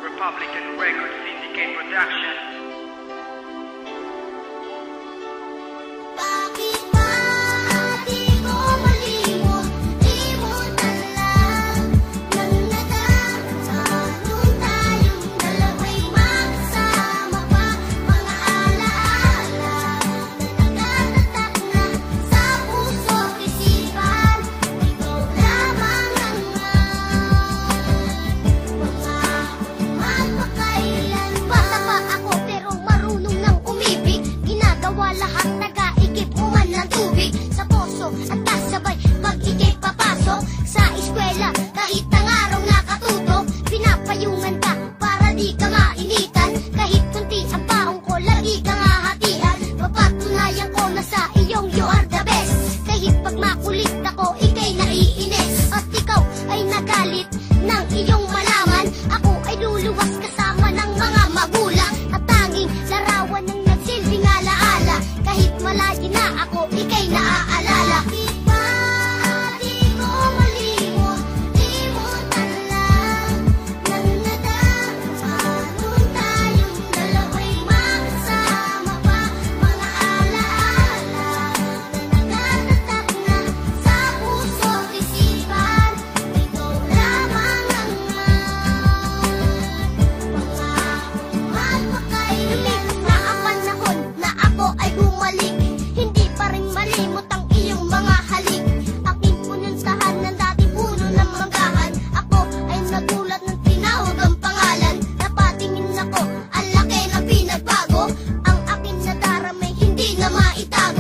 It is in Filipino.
Republican Record Syndicate Production. Lahat nag-aigip uman ng tubig sa poso at kasabay mag-igip papasok sa eskwela. Kahit ang araw nakatutok, pinapayungan ka para di ka mainitan. Kahit kunti ang paong ko, lagi kang hahatian. Papatunayan ko na sa iyong you are the best. Kahit pag makulit ako, ikay naiinis. At ikaw ay nagalit ng iyong malaman. Ako ay luluwas kasama ng mga magulang. At tanging larawan ng nagsilbing alaala. Kahit malayo na ako, ikay naaalala. Di ko malimot, limutan lang nang nadarama nung tayong dalawa'y magkasama pa. Mga alaala na nagtatatak na sa puso't isipan. Ikaw lamang ang magpakailan. Na ang panahon na ako ay bumalik, hindi pa rin malimot ang iyong mga halik. Aking pununtahan ng dating puno ng manggahan. Ako ay nagulat ng tinawag ang pangalan. Napatingin ako, ang laki na pinagbago. Ang aking nadaramay hindi na maitago.